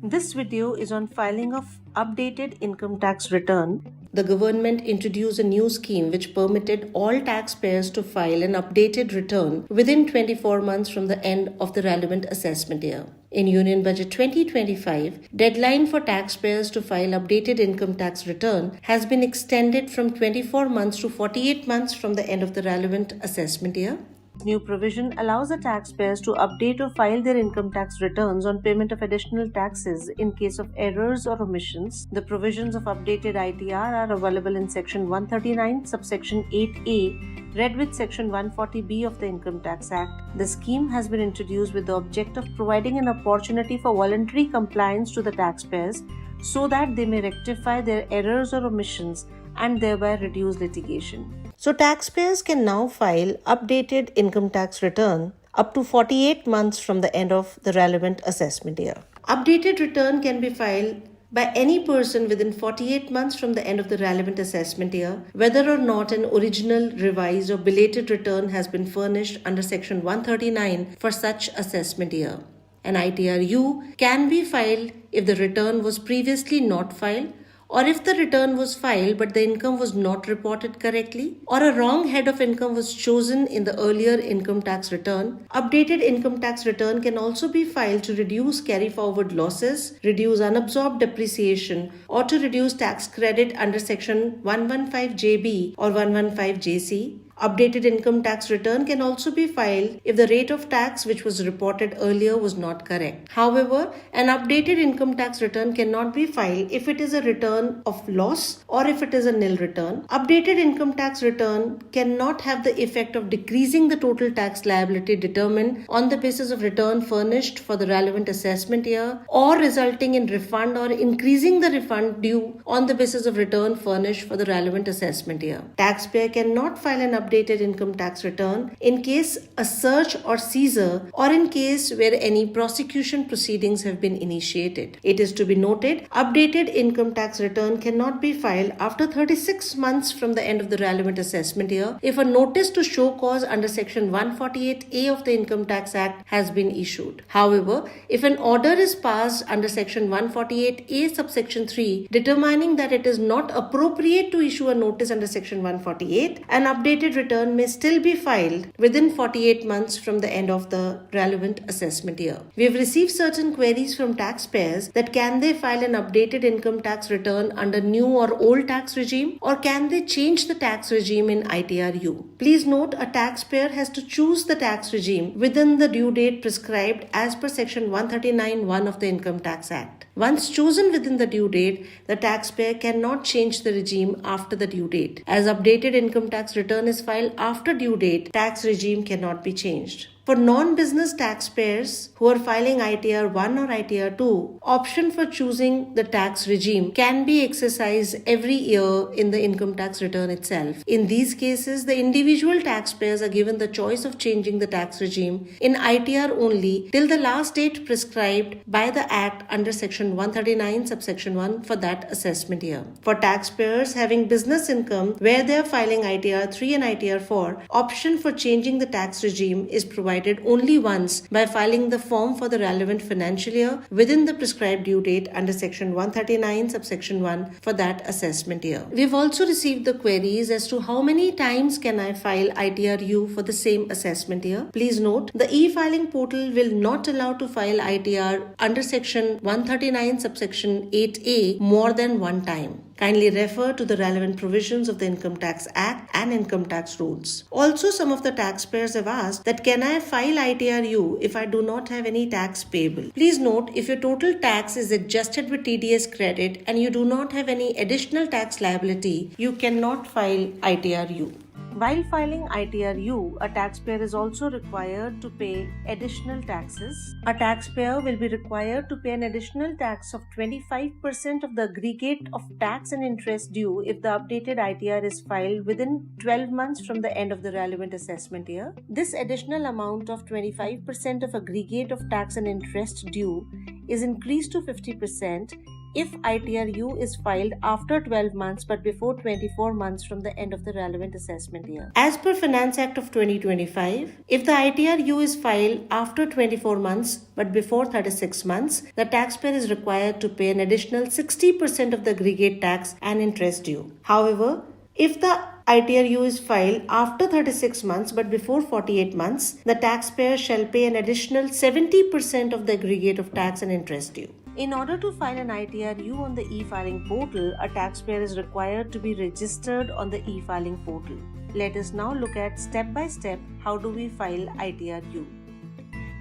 This video is on filing of updated income tax return. The government introduced a new scheme which permitted all taxpayers to file an updated return within 24 months from the end of the relevant assessment year. In Union Budget 2025, deadline for taxpayers to file updated income tax return has been extended from 24 months to 48 months from the end of the relevant assessment year. New provision allows the taxpayers to update or file their income tax returns on payment of additional taxes in case of errors or omissions. The provisions of updated ITR are available in Section 139, subsection 8A, read with Section 140B of the Income Tax Act. The scheme has been introduced with the object of providing an opportunity for voluntary compliance to the taxpayers so that they may rectify their errors or omissions and thereby reduce litigation. So taxpayers can now file updated income tax return up to 48 months from the end of the relevant assessment year. Updated return can be filed by any person within 48 months from the end of the relevant assessment year, whether or not an original, revised, or belated return has been furnished under Section 139 for such assessment year. An ITRU can be filed if the return was previously not filed, or if the return was filed but the income was not reported correctly, or a wrong head of income was chosen in the earlier income tax return. Updated income tax return can also be filed to reduce carry forward losses, reduce unabsorbed depreciation, or to reduce tax credit under Section 115JB or 115JC. Updated income tax return can also be filed if the rate of tax which was reported earlier was not correct. However, an updated income tax return cannot be filed if it is a return of loss or if it is a nil return. Updated income tax return cannot have the effect of decreasing the total tax liability determined on the basis of return furnished for the relevant assessment year, or resulting in refund or increasing the refund due on the basis of return furnished for the relevant assessment year. Taxpayer cannot file an updated income tax return in case a search or seizure, or in case where any prosecution proceedings have been initiated. It is to be noted, updated income tax return cannot be filed after 36 months from the end of the relevant assessment year if a notice to show cause under Section 148A of the Income Tax Act has been issued. However, if an order is passed under Section 148A subsection 3 determining that it is not appropriate to issue a notice under Section 148, an updated return may still be filed within 48 months from the end of the relevant assessment year. We have received certain queries from taxpayers that can they file an updated income tax return under new or old tax regime, or can they change the tax regime in ITRU. Please note, a taxpayer has to choose the tax regime within the due date prescribed as per Section 139(1) of the Income Tax Act. Once chosen within the due date, the taxpayer cannot change the regime after the due date. As updated income tax return is filed after due date, tax regime cannot be changed. For non-business taxpayers who are filing ITR 1 or ITR 2, option for choosing the tax regime can be exercised every year in the income tax return itself. In these cases, the individual taxpayers are given the choice of changing the tax regime in ITR only till the last date prescribed by the Act under Section 139 subsection 1 for that assessment year. For taxpayers having business income where they are filing ITR 3 and ITR 4, option for changing the tax regime is provided only once by filing the form for the relevant financial year within the prescribed due date under Section 139 subsection 1 for that assessment year. We have also received the queries as to how many times can I file ITRU for the same assessment year. Please note, the e-filing portal will not allow to file ITR under Section 139 subsection 8A more than one time. Kindly refer to the relevant provisions of the Income Tax Act and income tax rules. Also, some of the taxpayers have asked that can I file ITRU if I do not have any tax payable? Please note, if your total tax is adjusted with TDS credit and you do not have any additional tax liability, you cannot file ITRU. While filing ITRU, a taxpayer is also required to pay additional taxes. A taxpayer will be required to pay an additional tax of 25% of the aggregate of tax and interest due if the updated ITR is filed within 12 months from the end of the relevant assessment year. This additional amount of 25% of aggregate of tax and interest due is increased to 50% if ITRU is filed after 12 months but before 24 months from the end of the relevant assessment year. As per Finance Act of 2025, if the ITRU is filed after 24 months but before 36 months, the taxpayer is required to pay an additional 60% of the aggregate tax and interest due. However, if the ITRU is filed after 36 months but before 48 months, the taxpayer shall pay an additional 70% of the aggregate of tax and interest due. In order to file an ITRU on the e-filing portal, a taxpayer is required to be registered on the e-filing portal. Let us now look at step by step how do we file ITRU.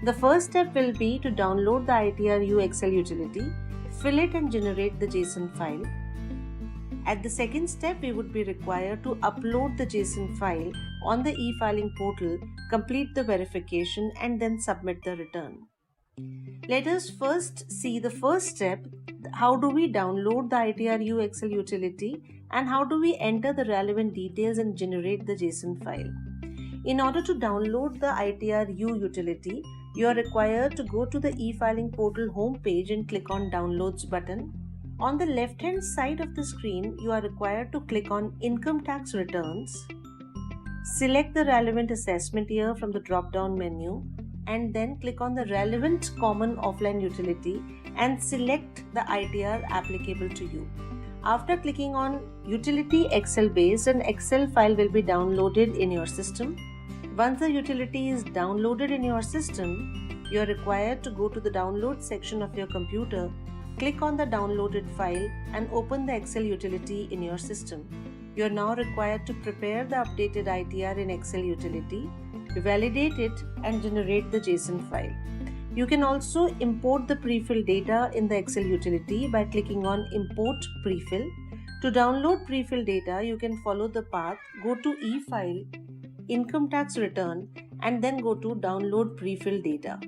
The first step will be to download the ITRU Excel utility, fill it and generate the JSON file. At the second step, we would be required to upload the JSON file on the e-filing portal, complete the verification and then submit the return. Let us first see the first step, how do we download the ITRU Excel utility and how do we enter the relevant details and generate the JSON file. In order to download the ITRU utility, you are required to go to the e-filing portal homepage and click on Downloads button. On the left hand side of the screen, you are required to click on Income Tax Returns, select the relevant assessment year from the drop down menu and then click on the relevant common offline utility and select the ITR applicable to you. After clicking on Utility Excel Base, an Excel file will be downloaded in your system. Once the utility is downloaded in your system, you are required to go to the download section of your computer, click on the downloaded file and open the Excel utility in your system. You are now required to prepare the updated ITR in Excel utility, validate it and generate the JSON file. You can also import the pre-fill data in the Excel utility by clicking on Import Pre-fill. To download pre-fill data, you can follow the path, go to e-file, Income Tax Return and then go to Download Pre-fill Data.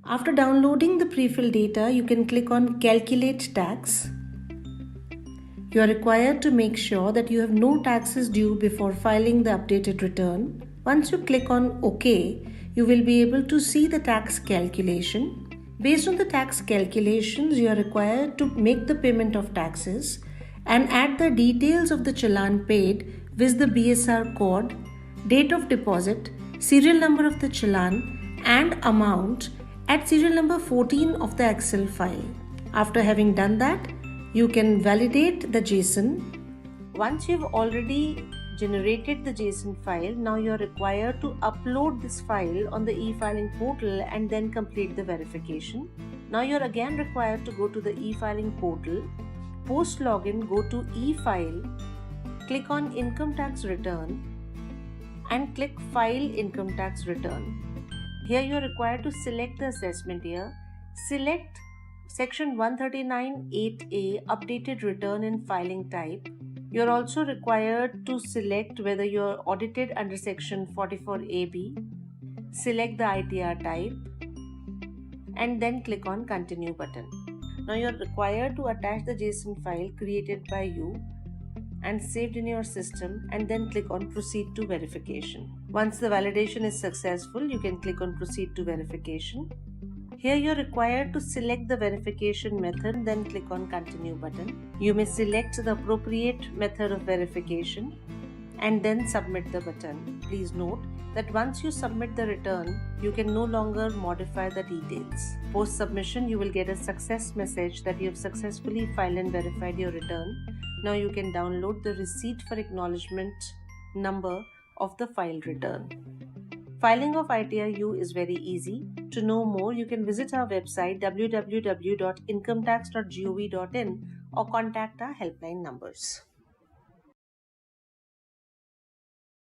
After downloading the pre-fill data, you can click on Calculate Tax. You are required to make sure that you have no taxes due before filing the updated return. Once you click on OK, you will be able to see the tax calculation. Based on the tax calculations, you are required to make the payment of taxes and add the details of the challan paid with the BSR code, date of deposit, serial number of the challan and amount at serial number 14 of the Excel file. After having done that, you can validate the JSON. Once you've already generated the JSON file, now you're required to upload this file on the e-filing portal and then complete the verification. Now you're again required to go to the e-filing portal, post login, go to e-file, click on Income Tax Return and click File Income Tax Return. Here you are required to select the assessment year, select section 139(8)(a) updated return in filing type. You are also required to select whether you are audited under section 44(a)(b), select the ITR type and then click on Continue button. Now you are required to attach the JSON file created by you and saved in your system and then click on Proceed to Verification. Once the validation is successful, you can click on Proceed to Verification. Here you are required to select the verification method, then click on Continue button. You may select the appropriate method of verification and then submit the button. Please note that once you submit the return, you can no longer modify the details. Post submission, you will get a success message that you have successfully filed and verified your return. Now you can download the receipt for acknowledgement number of the filed return. Filing of ITRU is very easy. To know more, you can visit our website www.incometax.gov.in or contact our helpline numbers.